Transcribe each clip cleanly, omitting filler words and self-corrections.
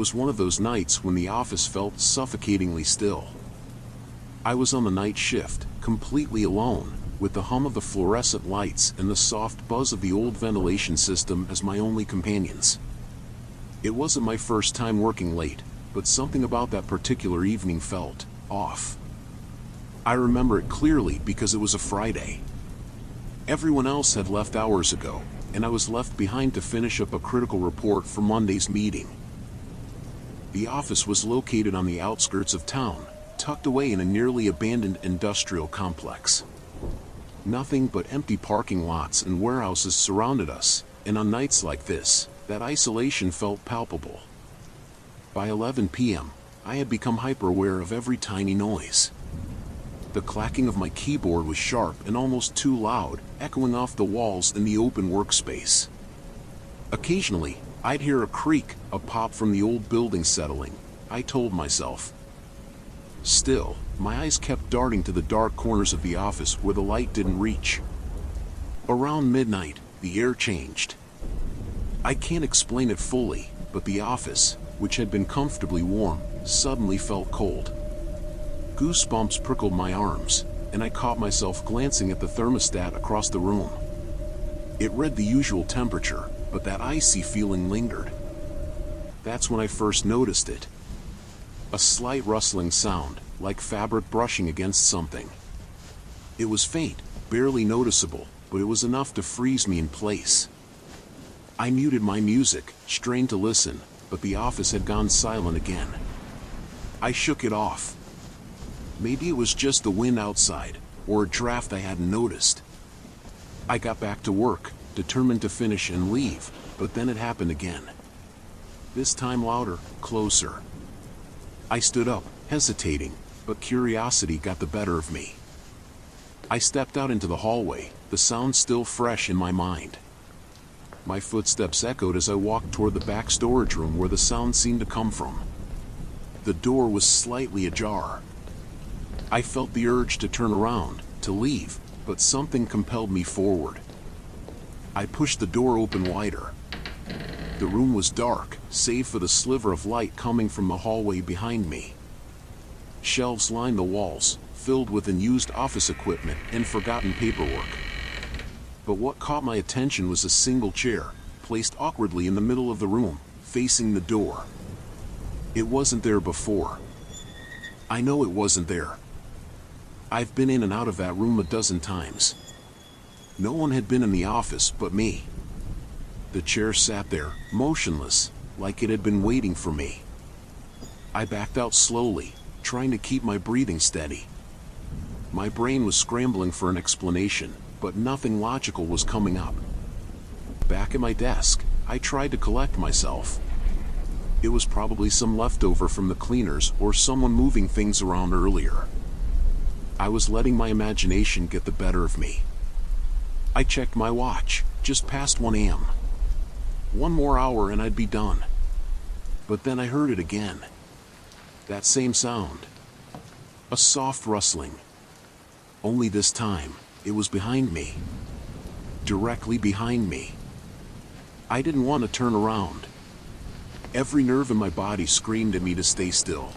was one of those nights when the office felt suffocatingly still. I was on the night shift, completely alone, with the hum of the fluorescent lights and the soft buzz of the old ventilation system as my only companions. It wasn't my first time working late, but something about that particular evening felt off. I remember it clearly because it was a Friday. Everyone else had left hours ago, and I was left behind to finish up a critical report for Monday's meeting. The office was located on the outskirts of town, tucked away in a nearly abandoned industrial complex. Nothing but empty parking lots and warehouses surrounded us, and on nights like this, that isolation felt palpable. By 11 p.m., I had become hyper-aware of every tiny noise. The clacking of my keyboard was sharp and almost too loud, echoing off the walls in the open workspace. Occasionally, I'd hear a creak, a pop from the old building settling, I told myself. Still, my eyes kept darting to the dark corners of the office where the light didn't reach. Around midnight, the air changed. I can't explain it fully, but the office, which had been comfortably warm, suddenly felt cold. Goosebumps prickled my arms, and I caught myself glancing at the thermostat across the room. It read the usual temperature, but that icy feeling lingered. That's when I first noticed it. A slight rustling sound, like fabric brushing against something. It was faint, barely noticeable, but it was enough to freeze me in place. I muted my music, strained to listen, but the office had gone silent again. I shook it off. Maybe it was just the wind outside, or a draft I hadn't noticed. I got back to work, determined to finish and leave, but then it happened again. This time louder, closer. I stood up, hesitating, but curiosity got the better of me. I stepped out into the hallway, the sound still fresh in my mind. My footsteps echoed as I walked toward the back storage room where the sound seemed to come from. The door was slightly ajar. I felt the urge to turn around, to leave, but something compelled me forward. I pushed the door open wider. The room was dark, save for the sliver of light coming from the hallway behind me. Shelves lined the walls, filled with unused office equipment and forgotten paperwork. But what caught my attention was a single chair, placed awkwardly in the middle of the room, facing the door. It wasn't there before. I know it wasn't there. I've been in and out of that room a dozen times. No one had been in the office but me. The chair sat there, motionless, like it had been waiting for me. I backed out slowly, trying to keep my breathing steady. My brain was scrambling for an explanation, but nothing logical was coming up. Back at my desk, I tried to collect myself. It was probably some leftover from the cleaners or someone moving things around earlier. I was letting my imagination get the better of me. I checked my watch, just past 1 a.m. One more hour and I'd be done. But then I heard it again. That same sound. A soft rustling. Only this time, it was behind me. Directly behind me. I didn't want to turn around. Every nerve in my body screamed at me to stay still.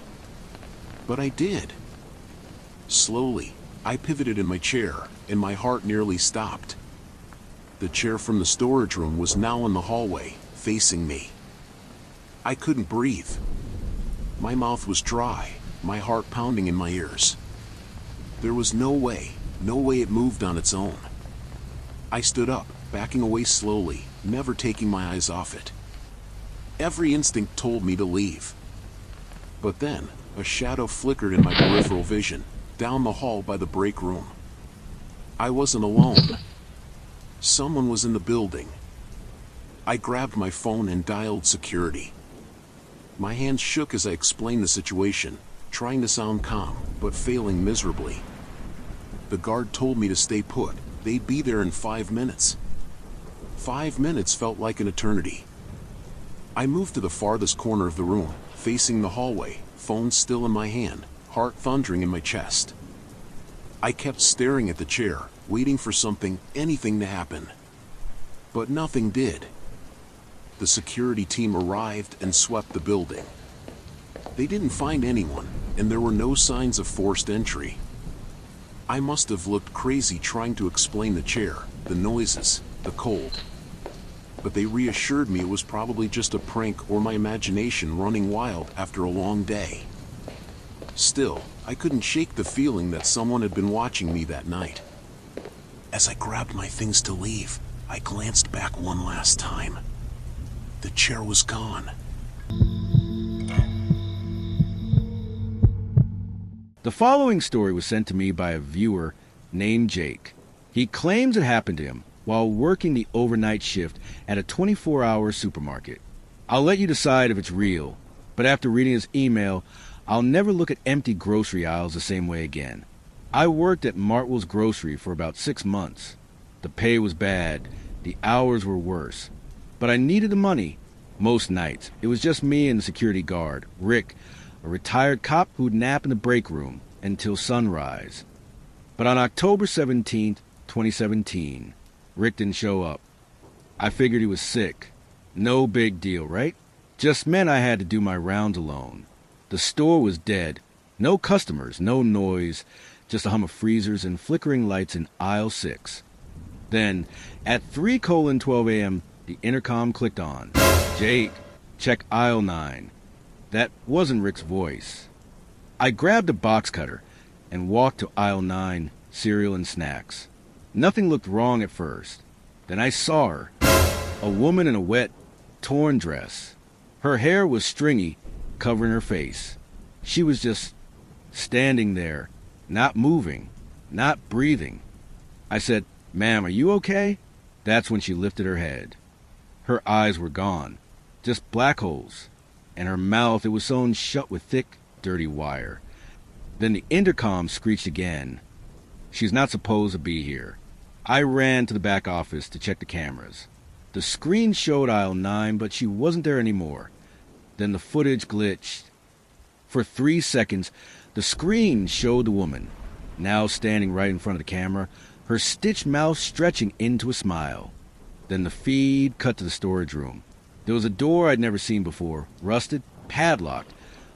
But I did. Slowly, I pivoted in my chair, and my heart nearly stopped. The chair from the storage room was now in the hallway, facing me. I couldn't breathe. My mouth was dry, my heart pounding in my ears. There was no way it moved on its own. I stood up, backing away slowly, never taking my eyes off it. Every instinct told me to leave. But then, a shadow flickered in my peripheral vision, down the hall by the break room. I wasn't alone. Someone was in the building. I grabbed my phone and dialed security. My hands shook as I explained the situation, trying to sound calm, but failing miserably. The guard told me to stay put. They'd be there in 5 minutes. 5 minutes felt like an eternity. I moved to the farthest corner of the room, facing the hallway, phone still in my hand, heart thundering in my chest. I kept staring at the chair, waiting for something, anything to happen. But nothing did. The security team arrived and swept the building. They didn't find anyone, and there were no signs of forced entry. I must have looked crazy trying to explain the chair, the noises, the cold. But they reassured me it was probably just a prank or my imagination running wild after a long day. Still, I couldn't shake the feeling that someone had been watching me that night. As I grabbed my things to leave, I glanced back one last time. The chair was gone. The following story was sent to me by a viewer named Jake. He claims it happened to him while working the overnight shift at a 24-hour supermarket. I'll let you decide if it's real, but after reading his email, I'll never look at empty grocery aisles the same way again. I worked at Martwell's Grocery for about 6 months. The pay was bad, the hours were worse, but I needed the money. Most nights, it was just me and the security guard, Rick, a retired cop who'd nap in the break room until sunrise. But on October 17th, 2017, Rick didn't show up. I figured he was sick. No big deal, right? Just meant I had to do my rounds alone. The store was dead. No customers, no noise, just a hum of freezers and flickering lights in aisle 6. Then, at 3:12 a.m., the intercom clicked on. Jake, check aisle 9. That wasn't Rick's voice. I grabbed a box cutter and walked to aisle 9, cereal and snacks. Nothing looked wrong at first. Then I saw her, a woman in a wet, torn dress. Her hair was stringy, covering her face. She was just standing there, not moving, not breathing. I said, "Ma'am, are you okay?" That's when she lifted her head. Her eyes were gone, just black holes. And her mouth, it was sewn shut with thick, dirty wire. Then the intercom screeched again. She's not supposed to be here. I ran to the back office to check the cameras. The screen showed aisle 9, but she wasn't there anymore. Then the footage glitched. For 3 seconds, the screen showed the woman, now standing right in front of the camera, her stitched mouth stretching into a smile. Then the feed cut to the storage room. There was a door I'd never seen before, rusted, padlocked,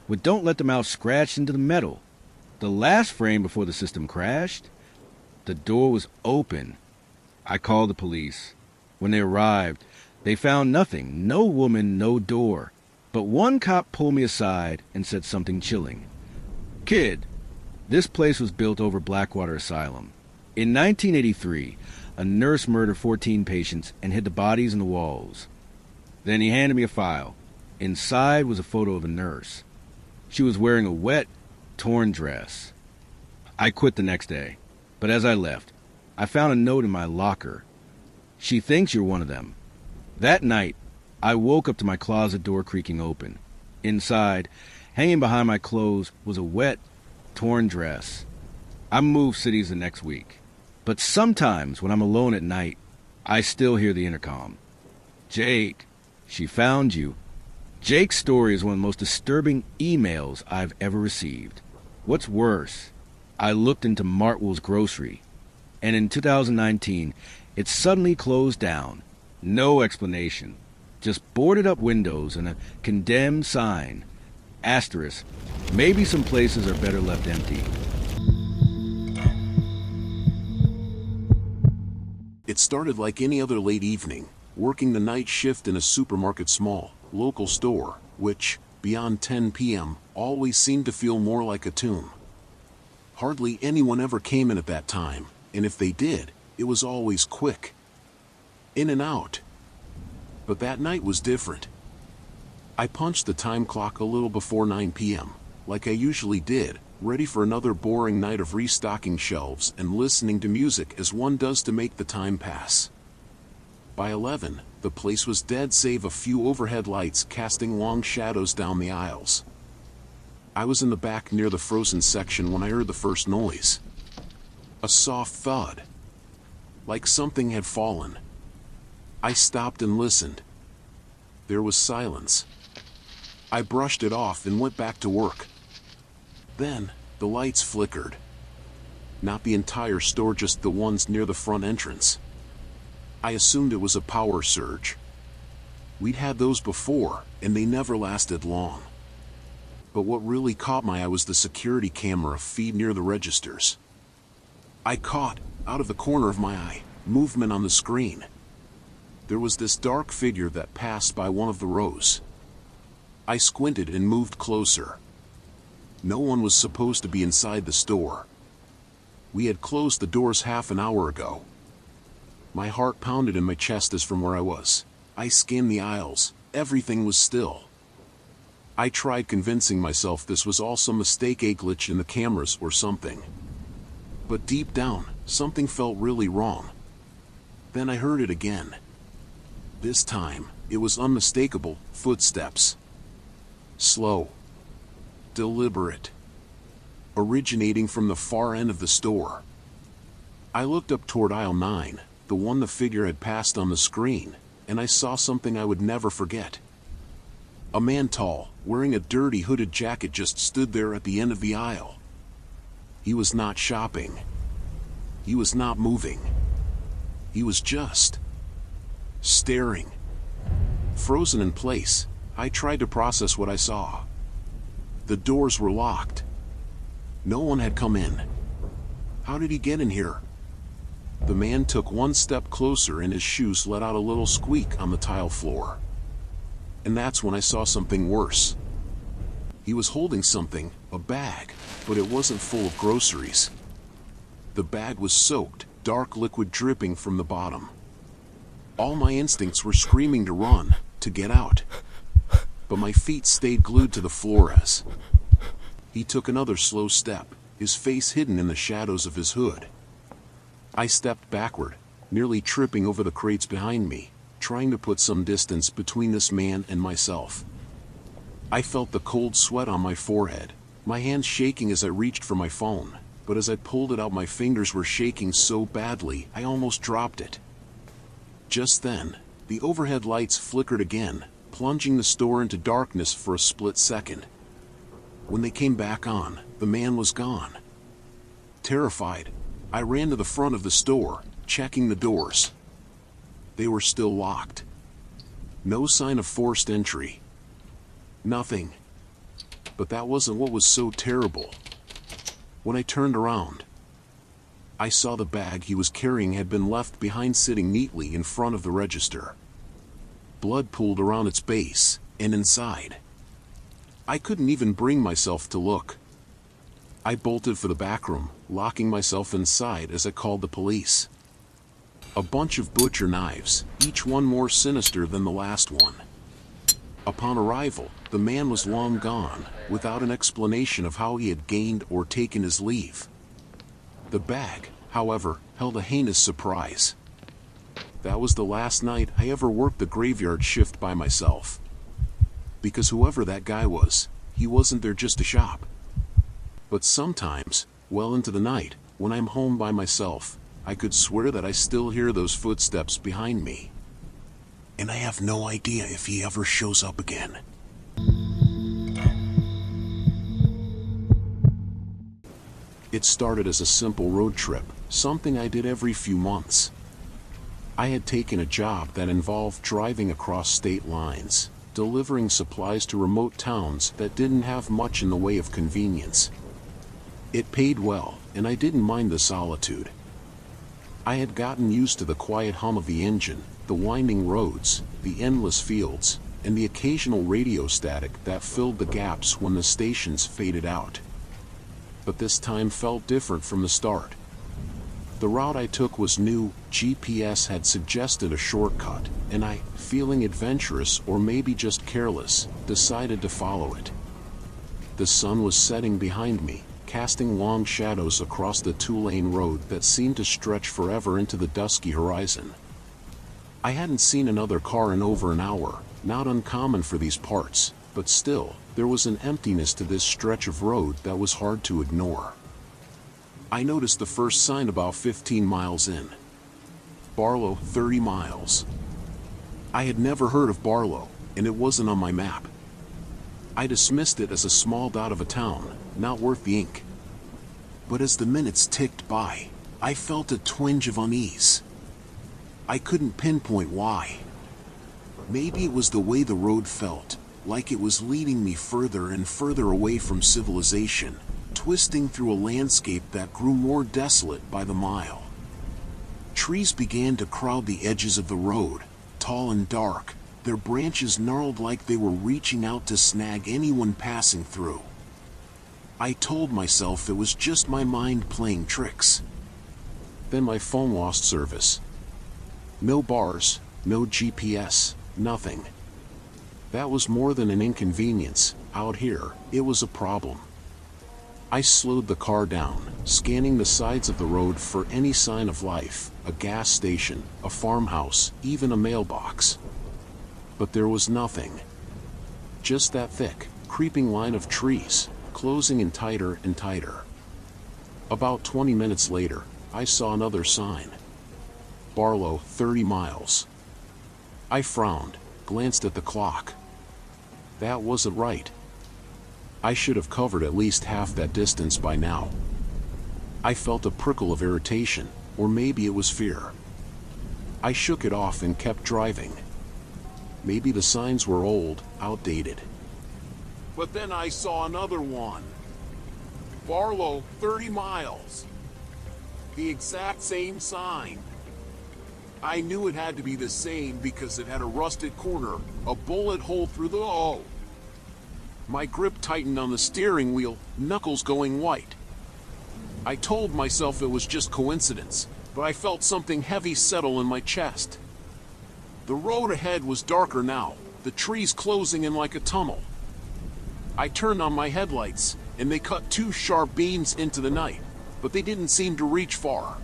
with "Don't let the mouse scratch" into the metal. The last frame before the system crashed, the door was open. I called the police. When they arrived, they found nothing, no woman, no door. But one cop pulled me aside and said something chilling. "Kid, this place was built over Blackwater Asylum. In 1983, a nurse murdered 14 patients and hid the bodies in the walls." Then he handed me a file. Inside was a photo of a nurse. She was wearing a wet, torn dress. I quit the next day, but as I left, I found a note in my locker. "She thinks you're one of them." That night, I woke up to my closet door creaking open. Inside, hanging behind my clothes, was a wet, torn dress. I moved cities the next week, but sometimes when I'm alone at night, I still hear the intercom. "Jake, she found you." Jake's story is one of the most disturbing emails I've ever received. What's worse, I looked into Martwell's Grocery, and in 2019, it suddenly closed down. No explanation. Just boarded up windows and a condemned sign. Asterisk, maybe some places are better left empty. It started like any other late evening, working the night shift in a supermarket small, local store, which, beyond 10 p.m., always seemed to feel more like a tomb. Hardly anyone ever came in at that time, and if they did, it was always quick. In and out. But that night was different. I punched the time clock a little before 9 p.m., like I usually did, ready for another boring night of restocking shelves and listening to music as one does to make the time pass. By 11, the place was dead save a few overhead lights casting long shadows down the aisles. I was in the back near the frozen section when I heard the first noise. A soft thud. Like something had fallen. I stopped and listened. There was silence. I brushed it off and went back to work. Then, the lights flickered. Not the entire store, just the ones near the front entrance. I assumed it was a power surge. We'd had those before, and they never lasted long. But what really caught my eye was the security camera feed near the registers. I caught, out of the corner of my eye, movement on the screen. There was this dark figure that passed by one of the rows. I squinted and moved closer. No one was supposed to be inside the store. We had closed the doors half an hour ago. My heart pounded in my chest as from where I was. I scanned the aisles. Everything was still. I tried convincing myself this was all some mistake, a glitch in the cameras or something. But deep down, something felt really wrong. Then I heard it again. This time, it was unmistakable, footsteps. Slow. Deliberate. Originating from the far end of the store. I looked up toward aisle 9, the one the figure had passed on the screen, and I saw something I would never forget. A man tall, wearing a dirty hooded jacket, just stood there at the end of the aisle. He was not shopping. He was not moving. He was just staring. Frozen in place, I tried to process what I saw. The doors were locked. No one had come in. How did he get in here? The man took one step closer and his shoes let out a little squeak on the tile floor. And that's when I saw something worse. He was holding something, a bag, but it wasn't full of groceries. The bag was soaked, dark liquid dripping from the bottom. All my instincts were screaming to run, to get out. But my feet stayed glued to the floor as he took another slow step, his face hidden in the shadows of his hood. I stepped backward, nearly tripping over the crates behind me, trying to put some distance between this man and myself. I felt the cold sweat on my forehead, my hands shaking as I reached for my phone, but as I pulled it out my fingers were shaking so badly I almost dropped it. Just then, the overhead lights flickered again, plunging the store into darkness for a split second. When they came back on, the man was gone. Terrified, I ran to the front of the store, checking the doors. They were still locked. No sign of forced entry. Nothing. But that wasn't what was so terrible. When I turned around, I saw the bag he was carrying had been left behind, sitting neatly in front of the register. Blood pooled around its base, and inside. I couldn't even bring myself to look. I bolted for the back room, locking myself inside as I called the police. A bunch of butcher knives, each one more sinister than the last one. Upon arrival, the man was long gone, without an explanation of how he had gained or taken his leave. The bag, however, held a heinous surprise. That was the last night I ever worked the graveyard shift by myself. Because whoever that guy was, he wasn't there just to shop. But sometimes, well into the night, when I'm home by myself, I could swear that I still hear those footsteps behind me. And I have no idea if he ever shows up again. It started as a simple road trip, something I did every few months. I had taken a job that involved driving across state lines, delivering supplies to remote towns that didn't have much in the way of convenience. It paid well, and I didn't mind the solitude. I had gotten used to the quiet hum of the engine, the winding roads, the endless fields, and the occasional radio static that filled the gaps when the stations faded out. But this time felt different from the start. The route I took was new, GPS had suggested a shortcut, and I, feeling adventurous or maybe just careless, decided to follow it. The sun was setting behind me, casting long shadows across the two-lane road that seemed to stretch forever into the dusky horizon. I hadn't seen another car in over an hour, not uncommon for these parts, but still, there was an emptiness to this stretch of road that was hard to ignore. I noticed the first sign about 15 miles in. Barlow, 30 miles. I had never heard of Barlow, and it wasn't on my map. I dismissed it as a small dot of a town, not worth the ink. But as the minutes ticked by, I felt a twinge of unease. I couldn't pinpoint why. Maybe it was the way the road felt, like it was leading me further and further away from civilization, twisting through a landscape that grew more desolate by the mile. Trees began to crowd the edges of the road, tall and dark, their branches gnarled like they were reaching out to snag anyone passing through. I told myself it was just my mind playing tricks. Then my phone lost service. No bars, no GPS, nothing. That was more than an inconvenience. Out here, it was a problem. I slowed the car down, scanning the sides of the road for any sign of life, a gas station, a farmhouse, even a mailbox. But there was nothing. Just that thick, creeping line of trees, closing in tighter and tighter. About 20 minutes later, I saw another sign. Barlow, 30 miles. I frowned, glanced at the clock. That wasn't right. I should have covered at least half that distance by now. I felt a prickle of irritation, or maybe it was fear. I shook it off and kept driving. Maybe the signs were old, outdated. But then I saw another one. Barlow, 30 miles. The exact same sign. I knew it had to be the same because it had a rusted corner, a bullet hole through the O. My grip tightened on the steering wheel, knuckles going white. I told myself it was just coincidence, but I felt something heavy settle in my chest. The road ahead was darker now, the trees closing in like a tunnel. I turned on my headlights, and they cut two sharp beams into the night, but they didn't seem to reach far.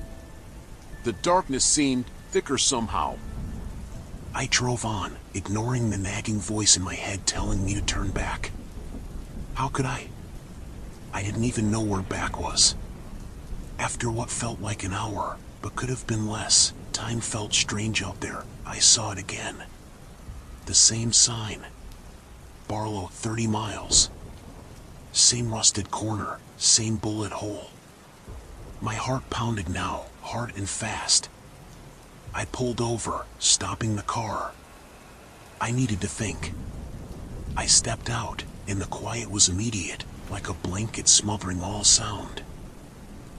The darkness seemed thicker somehow. I drove on, ignoring the nagging voice in my head telling me to turn back. How could I? I didn't even know where back was. After what felt like an hour, but could have been less, time felt strange out there. I saw it again. The same sign. Barlow, 30 miles. Same rusted corner, same bullet hole. My heart pounded now, hard and fast. I pulled over, stopping the car. I needed to think. I stepped out, and the quiet was immediate, like a blanket smothering all sound.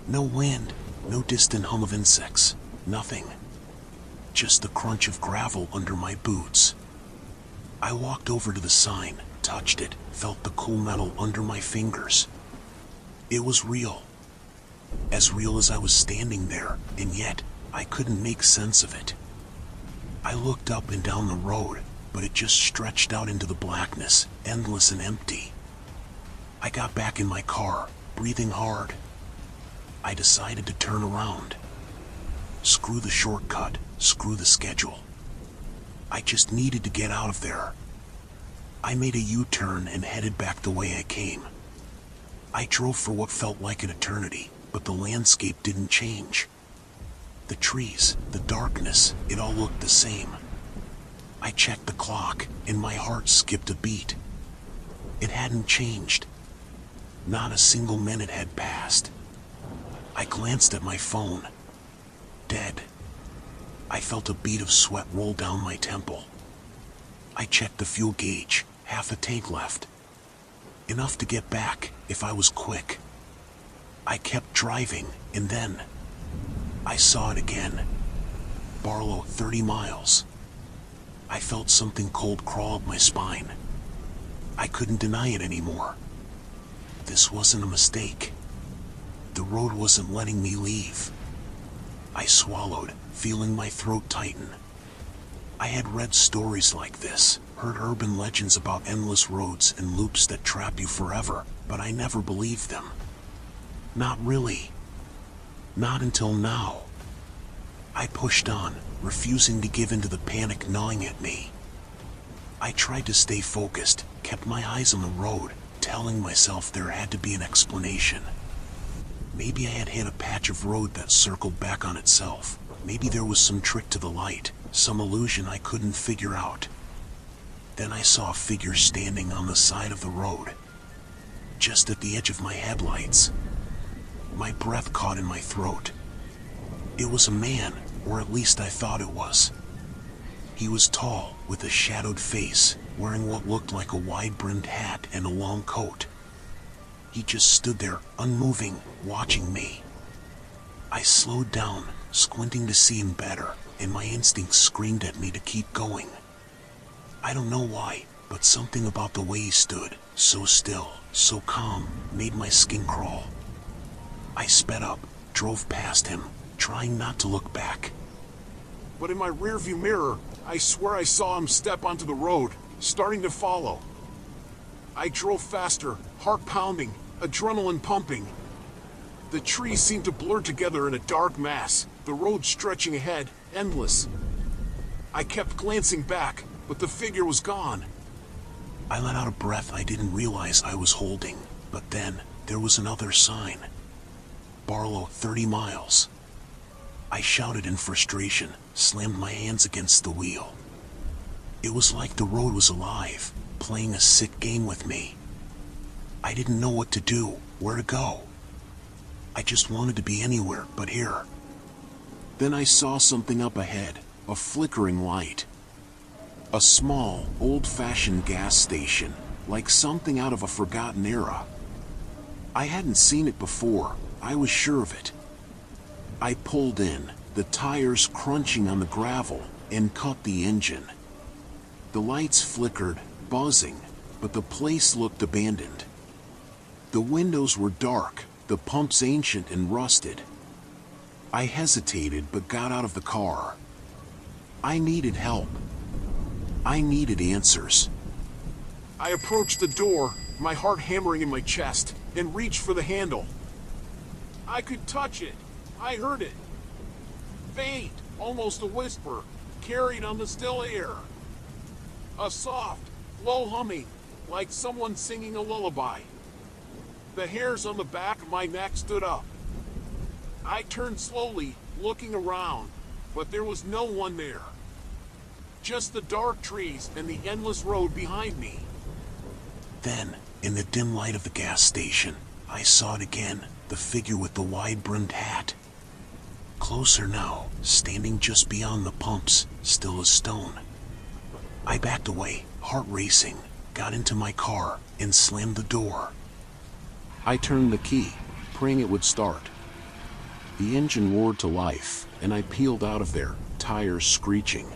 No wind, no distant hum of insects, nothing. Just the crunch of gravel under my boots. I walked over to the sign, touched it, felt the cool metal under my fingers. It was real. As real as I was standing there, and yet I couldn't make sense of it. I looked up and down the road, but it just stretched out into the blackness, endless and empty. I got back in my car, breathing hard. I decided to turn around. Screw the shortcut, screw the schedule. I just needed to get out of there. I made a U-turn and headed back the way I came. I drove for what felt like an eternity, but the landscape didn't change. The trees, the darkness, it all looked the same. I checked the clock, and my heart skipped a beat. It hadn't changed. Not a single minute had passed. I glanced at my phone. Dead. I felt a bead of sweat roll down my temple. I checked the fuel gauge, half a tank left. Enough to get back, if I was quick. I kept driving, and then I saw it again. Barlow, 30 miles. I felt something cold crawl up my spine. I couldn't deny it anymore. This wasn't a mistake. The road wasn't letting me leave. I swallowed, feeling my throat tighten. I had read stories like this, heard urban legends about endless roads and loops that trap you forever, but I never believed them. Not really. Not until now. I pushed on, refusing to give in to the panic gnawing at me. I tried to stay focused, kept my eyes on the road, telling myself there had to be an explanation. Maybe I had hit a patch of road that circled back on itself. Maybe there was some trick to the light, some illusion I couldn't figure out. Then I saw a figure standing on the side of the road, just at the edge of my headlights. My breath caught in my throat. It was a man, or at least I thought it was. He was tall, with a shadowed face, wearing what looked like a wide-brimmed hat and a long coat. He just stood there, unmoving, watching me. I slowed down, squinting to see him better, and my instincts screamed at me to keep going. I don't know why, but something about the way he stood, so still, so calm, made my skin crawl. I sped up, drove past him, trying not to look back. But in my rearview mirror, I swear I saw him step onto the road, starting to follow. I drove faster, heart pounding, adrenaline pumping. The trees seemed to blur together in a dark mass, the road stretching ahead, endless. I kept glancing back, but the figure was gone. I let out a breath I didn't realize I was holding, but then there was another sign. Barlow, 30 miles. I shouted in frustration, slammed my hands against the wheel. It was like the road was alive, playing a sick game with me. I didn't know what to do, where to go. I just wanted to be anywhere but here. Then I saw something up ahead, a flickering light. A small, old-fashioned gas station, like something out of a forgotten era. I hadn't seen it before, I was sure of it. I pulled in, the tires crunching on the gravel, and cut the engine. The lights flickered, buzzing, but the place looked abandoned. The windows were dark, the pumps ancient and rusted. I hesitated but got out of the car. I needed help. I needed answers. I approached the door, my heart hammering in my chest, and reached for the handle. I could touch it. I heard it. Faint, almost a whisper, carried on the still air. A soft, low humming, like someone singing a lullaby. The hairs on the back of my neck stood up. I turned slowly, looking around, but there was no one there. Just the dark trees and the endless road behind me. Then, in the dim light of the gas station, I saw it again, the figure with the wide-brimmed hat. Closer now, standing just beyond the pumps, still as stone. I backed away, heart racing, got into my car, and slammed the door. I turned the key, praying it would start. The engine roared to life, and I peeled out of there, tires screeching.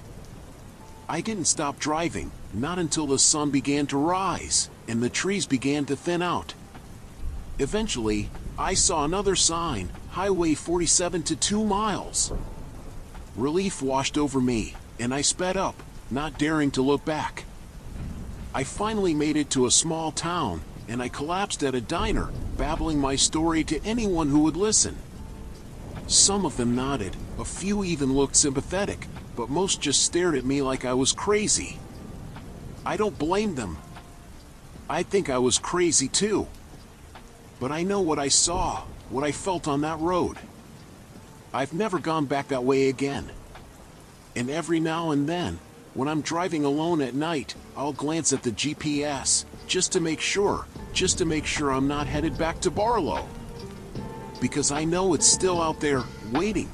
I didn't stop driving, not until the sun began to rise, and the trees began to thin out. Eventually, I saw another sign, Highway 47 to 2 miles. Relief washed over me, and I sped up, not daring to look back. I finally made it to a small town, and I collapsed at a diner, babbling my story to anyone who would listen. Some of them nodded, a few even looked sympathetic, but most just stared at me like I was crazy. I don't blame them. I think I was crazy too. But I know what I saw, what I felt on that road. I've never gone back that way again. And every now and then, when I'm driving alone at night, I'll glance at the GPS, just to make sure I'm not headed back to Barlow. Because I know it's still out there, waiting.